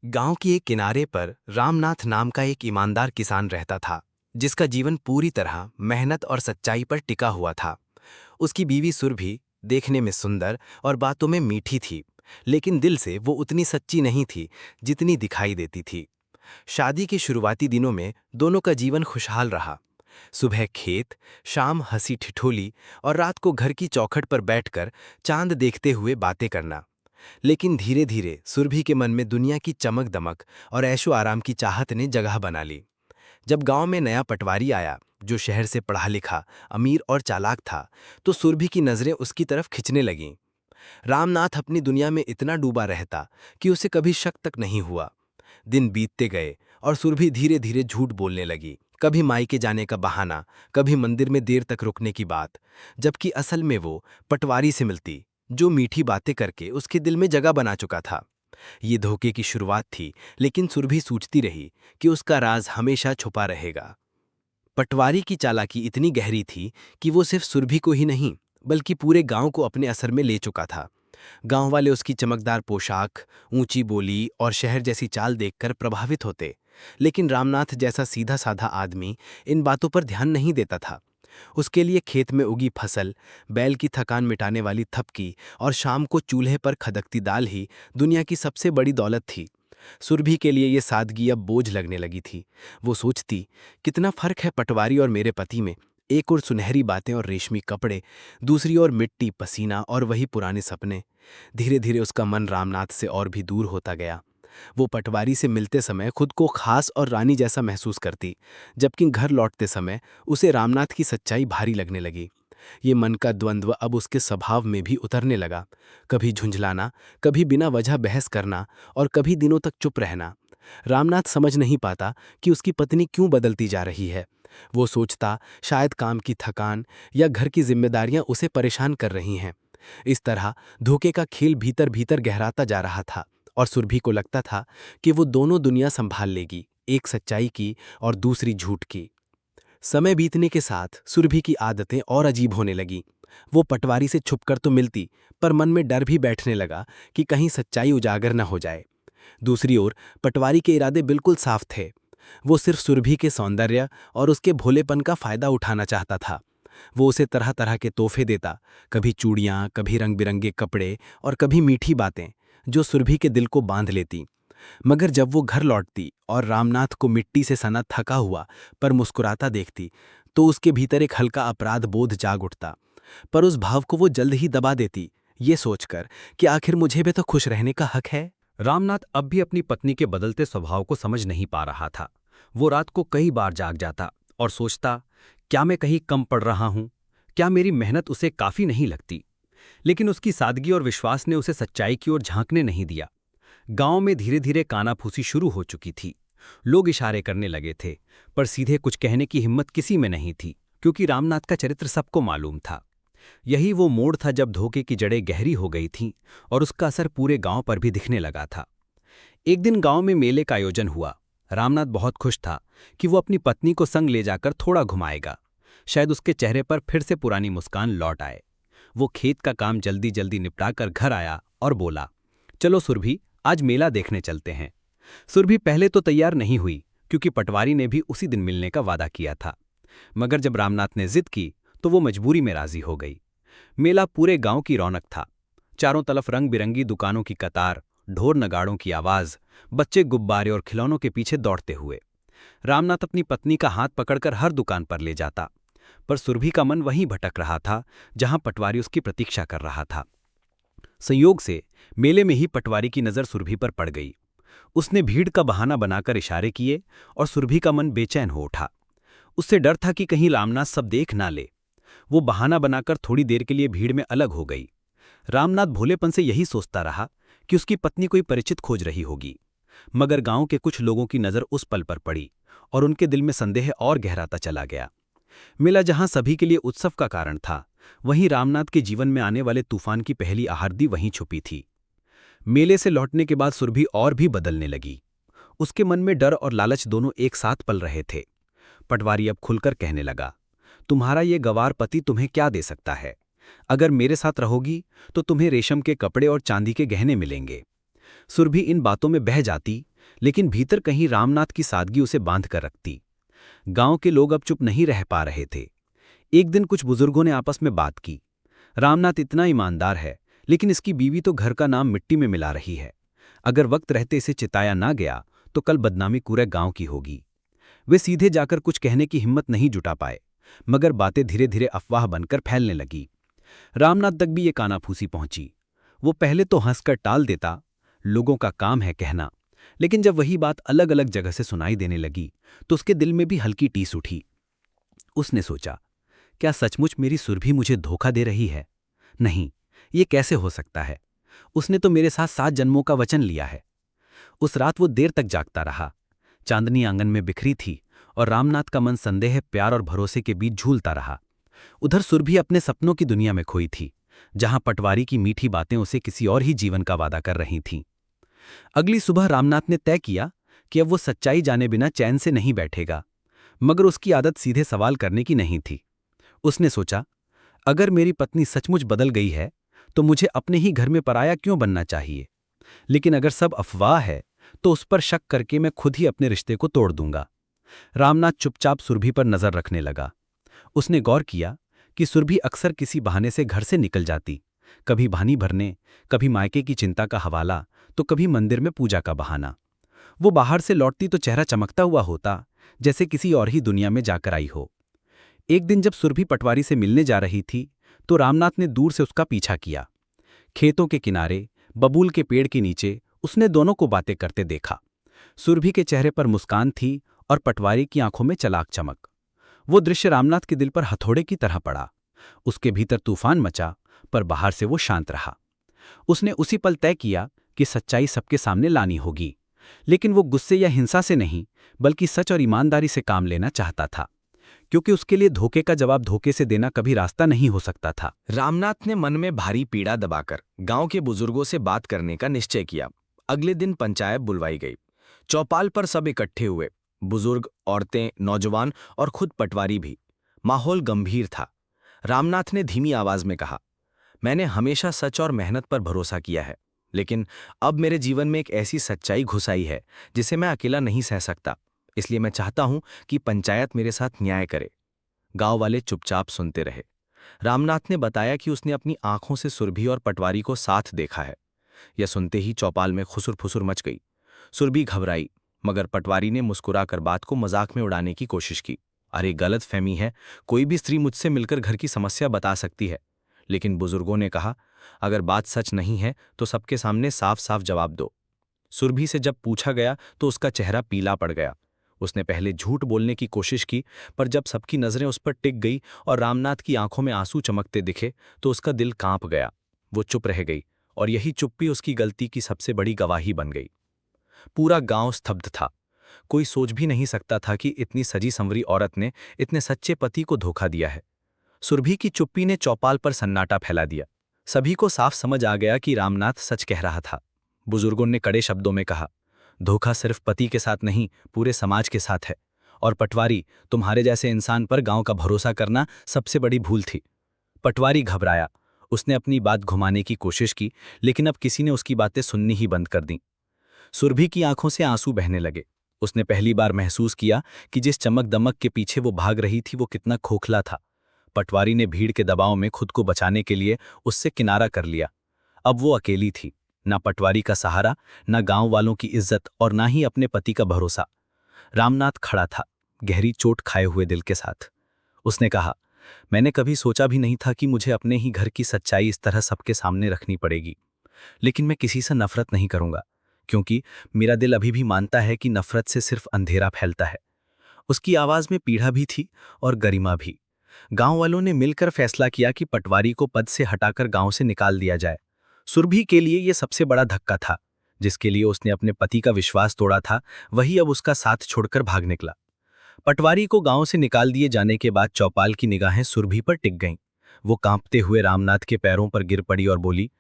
गांव की एक किनारे पर रामनाथ नाम का एक ईमानदार किसान रहता था, जिसका जीवन पूरी तरह मेहनत और सच्चाई पर टिका हुआ था। उसकी बीवी सुरभि देखने में सुंदर और बातों में मीठी थी, लेकिन दिल से वो उतनी सच्ची नहीं थी जितनी दिखाई देती थी। शादी के शुरुआती दिनों में दोनों का जीवन खुशहाल रहा। सुबह खेत, शाम हंसी ठिठोली और रात को घर की चौखट पर बैठकर चांद देखते हुए बातें करना। लेकिन धीरे धीरे सुरभि के मन में दुनिया की चमक दमक और ऐशो आराम की चाहत ने जगह बना ली। जब गांव में नया पटवारी आया, जो शहर से पढ़ा लिखा, अमीर और चालाक था, तो सुरभि की नजरें उसकी तरफ खिंचने लगीं। रामनाथ अपनी दुनिया में इतना डूबा रहता कि उसे कभी शक तक नहीं हुआ। दिन बीतते गए और सुरभि धीरे धीरे झूठ बोलने लगी। कभी मायके जाने का बहाना, कभी मंदिर में देर तक रुकने की बात, जबकि असल में वो पटवारी से मिलती, जो मीठी बातें करके उसके दिल में जगह बना चुका था। ये धोखे की शुरुआत थी, लेकिन सुरभि सोचती रही कि उसका राज हमेशा छुपा रहेगा। पटवारी की चालाकी इतनी गहरी थी कि वो सिर्फ सुरभि को ही नहीं, बल्कि पूरे गांव को अपने असर में ले चुका था। गांव वाले उसकी चमकदार पोशाक, ऊंची बोली और शहर जैसी चाल देखकर प्रभावित होते, लेकिन रामनाथ जैसा सीधा साधा आदमी इन बातों पर ध्यान नहीं देता था। उसके लिए खेत में उगी फसल, बैल की थकान मिटाने वाली थपकी और शाम को चूल्हे पर खदकती दाल ही दुनिया की सबसे बड़ी दौलत थी। सुरभि के लिए ये सादगी अब बोझ लगने लगी थी। वो सोचती, कितना फर्क है पटवारी और मेरे पति में। एक और सुनहरी बातें और रेशमी कपड़े, दूसरी ओर मिट्टी, पसीना और वही पुराने सपने। धीरे धीरे उसका मन रामनाथ से और भी दूर होता गया। वो पटवारी से मिलते समय खुद को खास और रानी जैसा महसूस करती, जबकि घर लौटते समय उसे रामनाथ की सच्चाई भारी लगने लगी। ये मन का द्वंद्व अब उसके स्वभाव में भी उतरने लगा। कभी झुंझलाना, कभी बिना वजह बहस करना और कभी दिनों तक चुप रहना। रामनाथ समझ नहीं पाता कि उसकी पत्नी क्यों बदलती जा रही है। वो सोचता, शायद काम की थकान या घर की जिम्मेदारियां उसे परेशान कर रही हैं। इस तरह धोखे का खेल भीतर भीतर गहराता जा रहा था और सुरभि को लगता था कि वो दोनों दुनिया संभाल लेगी, एक सच्चाई की और दूसरी झूठ की। समय बीतने के साथ सुरभि की आदतें और अजीब होने लगीं। वो पटवारी से छुपकर तो मिलती, पर मन में डर भी बैठने लगा कि कहीं सच्चाई उजागर न हो जाए। दूसरी ओर पटवारी के इरादे बिल्कुल साफ थे। वो सिर्फ सुरभि के सौंदर्य और उसके भोलेपन का फायदा उठाना चाहता था। वो उसे तरह तरह के तोहफे देता, कभी चूड़ियाँ, कभी रंग बिरंगे कपड़े और कभी मीठी बातें, जो सुरभि के दिल को बांध लेती। मगर जब वो घर लौटती और रामनाथ को मिट्टी से सना थका हुआ पर मुस्कुराता देखती, तो उसके भीतर एक हल्का अपराध बोध जाग उठता। पर उस भाव को वो जल्द ही दबा देती, ये सोचकर कि आखिर मुझे भी तो खुश रहने का हक है। रामनाथ अब भी अपनी पत्नी के बदलते स्वभाव को समझ नहीं पा रहा था। वो रात को कई बार जाग जाता और सोचता, क्या मैं कहीं कम पड़ रहा हूं? क्या मेरी मेहनत उसे काफी नहीं लगती? लेकिन उसकी सादगी और विश्वास ने उसे सच्चाई की ओर झांकने नहीं दिया। गांव में धीरे धीरे कानाफूसी शुरू हो चुकी थी। लोग इशारे करने लगे थे, पर सीधे कुछ कहने की हिम्मत किसी में नहीं थी, क्योंकि रामनाथ का चरित्र सबको मालूम था। यही वो मोड़ था जब धोखे की जड़ें गहरी हो गई थीं और उसका असर पूरे गांव पर भी दिखने लगा था। एक दिन गांव में मेले का आयोजन हुआ। रामनाथ बहुत खुश था कि वो अपनी पत्नी को संग ले जाकर थोड़ा घुमाएगा। शायद उसके चेहरे पर फिर से पुरानी मुस्कान लौट आए। वो खेत का काम जल्दी जल्दी निपटाकर घर आया और बोला, चलो सुरभि, आज मेला देखने चलते हैं। सुरभि पहले तो तैयार नहीं हुई, क्योंकि पटवारी ने भी उसी दिन मिलने का वादा किया था। मगर जब रामनाथ ने जिद की, तो वो मजबूरी में राजी हो गई। मेला पूरे गांव की रौनक था। चारों तरफ रंग बिरंगी दुकानों की कतार, ढोर नगाड़ों की आवाज, बच्चे गुब्बारे और खिलौनों के पीछे दौड़ते हुए। रामनाथ अपनी पत्नी का हाथ पकड़कर हर दुकान पर ले जाता, पर सुरभि का मन वहीं भटक रहा था जहां पटवारी उसकी प्रतीक्षा कर रहा था। संयोग से मेले में ही पटवारी की नजर सुरभि पर पड़ गई। उसने भीड़ का बहाना बनाकर इशारे किए और सुरभि का मन बेचैन हो उठा। उससे डर था कि कहीं रामनाथ सब देख ना ले। वो बहाना बनाकर थोड़ी देर के लिए भीड़ में अलग हो गई। रामनाथ भोलेपन से यही सोचता रहा कि उसकी पत्नी कोई परिचित खोज रही होगी। मगर गांव के कुछ लोगों की नजर उस पल पर पड़ी और उनके दिल में संदेह और गहराता चला गया। मेला जहां सभी के लिए उत्सव का कारण था, वहीं रामनाथ के जीवन में आने वाले तूफान की पहली आहर्दी वहीं छुपी थी। मेले से लौटने के बाद सुरभि और भी बदलने लगी। उसके मन में डर और लालच दोनों एक साथ पल रहे थे। पटवारी अब खुलकर कहने लगा, तुम्हारा ये गंवार पति तुम्हें क्या दे सकता है? अगर मेरे साथ रहोगी तो तुम्हें रेशम के कपड़े और चांदी के गहने मिलेंगे। सुरभि इन बातों में बह जाती, लेकिन भीतर कहीं रामनाथ की सादगी उसे बांध कर रखती। गांव के लोग अब चुप नहीं रह पा रहे थे। एक दिन कुछ बुजुर्गों ने आपस में बात की। रामनाथ इतना ईमानदार है, लेकिन इसकी बीवी तो घर का नाम मिट्टी में मिला रही है। अगर वक्त रहते इसे चिताया ना गया तो कल बदनामी पूरे गांव की होगी। वे सीधे जाकर कुछ कहने की हिम्मत नहीं जुटा पाए, मगर बातें धीरे धीरे अफवाह बनकर फैलने लगी। रामनाथ तक भी ये कानाफूसी पहुंची। वो पहले तो हंसकर टाल देता, लोगों का काम है कहना, लेकिन जब वही बात अलग अलग जगह से सुनाई देने लगी तो उसके दिल में भी हल्की टीस उठी। उसने सोचा, क्या सचमुच मेरी सुरभि मुझे धोखा दे रही है? नहीं, ये कैसे हो सकता है? उसने तो मेरे साथ 7 जन्मों का वचन लिया है। उस रात वो देर तक जागता रहा। चांदनी आंगन में बिखरी थी और रामनाथ का मन संदेह, प्यार और भरोसे के बीच झूलता रहा। उधर सुरभि अपने सपनों की दुनिया में खोई थी, जहां पटवारी की मीठी बातें उसे किसी और ही जीवन का वादा कर रही थीं। अगली सुबह रामनाथ ने तय किया कि अब वो सच्चाई जाने बिना चैन से नहीं बैठेगा, मगर उसकी आदत सीधे सवाल करने की नहीं थी। उसने सोचा, अगर मेरी पत्नी सचमुच बदल गई है तो मुझे अपने ही घर में पराया क्यों बनना चाहिए? लेकिन अगर सब अफवाह है तो उस पर शक करके मैं खुद ही अपने रिश्ते को तोड़ दूंगा। रामनाथ चुपचाप सुरभि पर नजर रखने लगा। उसने गौर किया कि सुरभि अक्सर किसी बहाने से घर से निकल जाती, कभी भानी भरने, कभी मायके की चिंता का हवाला, तो कभी मंदिर में पूजा का बहाना। वो बाहर से लौटती तो चेहरा चमकता हुआ होता, जैसे किसी और ही दुनिया में जाकर आई हो। एक दिन जब सुरभि पटवारी से मिलने जा रही थी तो रामनाथ ने दूर से उसका पीछा किया। खेतों के किनारे, बबूल के पेड़ के नीचे उसने दोनों को बातें करते देखा। सुरभि के चेहरे पर मुस्कान थी और पटवारी की आंखों में चलाक चमक। वो दृश्य रामनाथ के दिल पर हथौड़े की तरह पड़ा। उसके भीतर तूफान मचा, पर बाहर से वो शांत रहा। उसने उसी पल तय किया कि सच्चाई सबके सामने लानी होगी, लेकिन वो गुस्से या हिंसा से नहीं, बल्कि सच और ईमानदारी से काम लेना चाहता था, क्योंकि उसके लिए धोखे का जवाब धोखे से देना कभी रास्ता नहीं हो सकता था। रामनाथ ने मन में भारी पीड़ा दबाकर गांव के बुजुर्गों से बात करने का निश्चय किया। अगले दिन पंचायत बुलवाई गई। चौपाल पर सब इकट्ठे हुए, बुजुर्ग, औरतें, नौजवान और खुद पटवारी भी। माहौल गंभीर था। रामनाथ ने धीमी आवाज में कहा, मैंने हमेशा सच और मेहनत पर भरोसा किया है, लेकिन अब मेरे जीवन में एक ऐसी सच्चाई घुस आई है जिसे मैं अकेला नहीं सह सकता। इसलिए मैं चाहता हूं कि पंचायत मेरे साथ न्याय करे। गांव वाले चुपचाप सुनते रहे। रामनाथ ने बताया कि उसने अपनी आंखों से सुरभि और पटवारी को साथ देखा है। यह सुनते ही चौपाल में खुसुर फुसुर मच गई। सुरभि घबराई, मगर पटवारी ने मुस्कुराकर बात को मजाक में उड़ाने की कोशिश की। अरे गलत फहमी है, कोई भी स्त्री मुझसे मिलकर घर की समस्या बता सकती है। लेकिन बुजुर्गों ने कहा, अगर बात सच नहीं है तो सबके सामने साफ साफ जवाब दो। सुरभि से जब पूछा गया तो उसका चेहरा पीला पड़ गया। उसने पहले झूठ बोलने की कोशिश की, पर जब सबकी नजरें उस पर टिक गई और रामनाथ की आंखों में आंसू चमकते दिखे तो उसका दिल कांप गया। वो चुप रह गई और यही चुप्पी उसकी गलती की सबसे बड़ी गवाही बन गई। पूरा गांव स्तब्ध था। कोई सोच भी नहीं सकता था कि इतनी सजी संवरी औरत ने इतने सच्चे पति को धोखा दिया है। सुरभि की चुप्पी ने चौपाल पर सन्नाटा फैला दिया। सभी को साफ समझ आ गया कि रामनाथ सच कह रहा था। बुजुर्गों ने कड़े शब्दों में कहा, धोखा सिर्फ पति के साथ नहीं, पूरे समाज के साथ है। और पटवारी, तुम्हारे जैसे इंसान पर गांव का भरोसा करना सबसे बड़ी भूल थी। पटवारी घबराया। उसने अपनी बात घुमाने की कोशिश की, लेकिन अब किसी ने उसकी बातें सुननी ही बंद कर दी। सुरभि की आंखों से आंसू बहने लगे। उसने पहली बार महसूस किया कि जिस चमक दमक के पीछे वो भाग रही थी वो कितना खोखला था। पटवारी ने भीड़ के दबाव में खुद को बचाने के लिए उससे किनारा कर लिया। अब वो अकेली थी, ना पटवारी का सहारा, ना गांव वालों की इज्जत और ना ही अपने पति का भरोसा। रामनाथ खड़ा था, गहरी चोट खाए हुए दिल के साथ। उसने कहा, मैंने कभी सोचा भी नहीं था कि मुझे अपने ही घर की सच्चाई इस तरह सबके सामने रखनी पड़ेगी। लेकिन मैं किसी से नफरत नहीं करूंगा, क्योंकि मेरा दिल अभी भी मानता है कि नफरत से सिर्फ अंधेरा फैलता है। उसकी आवाज में पीड़ा भी थी और गरिमा भी। गांव वालों ने मिलकर फैसला किया कि पटवारी को पद से हटाकर गांव से निकाल दिया जाए। सुरभि के लिए यह सबसे बड़ा धक्का था। जिसके लिए उसने अपने पति का विश्वास तोड़ा था, वही अब उसका साथ छोड़कर भाग निकला। पटवारी को गांव से निकाल दिए जाने के बाद चौपाल की निगाहें सुरभि पर टिक गईं। वो कांपते हुए रामनाथ के पैरों पर गिर पड़ी और बोली,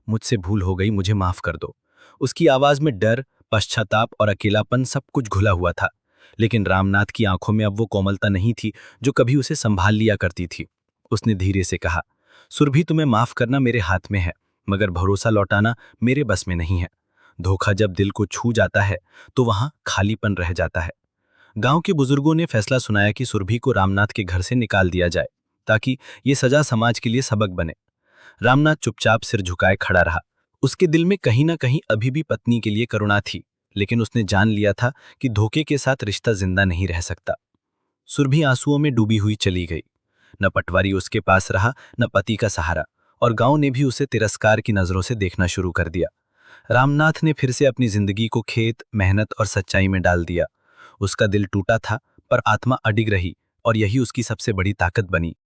मुझसे भूल हो गई, मुझे माफ कर दो। उसकी आवाज में डर, पश्चाताप और अकेलापन सब कुछ घुला हुआ था। लेकिन रामनाथ की आंखों में अब वो कोमलता नहीं थी जो कभी उसे संभाल लिया करती थी। उसने धीरे से कहा, सुरभि, तुम्हें माफ करना मेरे हाथ में है, मगर भरोसा लौटाना मेरे बस में नहीं है। धोखा जब दिल को छू जाता है तो वहां खालीपन रह जाता है। गांव के बुजुर्गों ने फैसला सुनाया कि सुरभि को रामनाथ के घर से निकाल दिया जाए, ताकि ये सजा समाज के लिए सबक बने। रामनाथ चुपचाप सिर झुकाए खड़ा रहा। उसके दिल में कहीं ना कहीं अभी भी पत्नी के लिए करुणा थी, लेकिन उसने जान लिया था कि धोखे के साथ रिश्ता जिंदा नहीं रह सकता। सुरभि आंसुओं में डूबी हुई चली गई। न पटवारी उसके पास रहा, न पति का सहारा, और गांव ने भी उसे तिरस्कार की नजरों से देखना शुरू कर दिया। रामनाथ ने फिर से अपनी जिंदगी को खेत, मेहनत और सच्चाई में डाल दिया। उसका दिल टूटा था, पर आत्मा अडिग रही, और यही उसकी सबसे बड़ी ताकत बनी।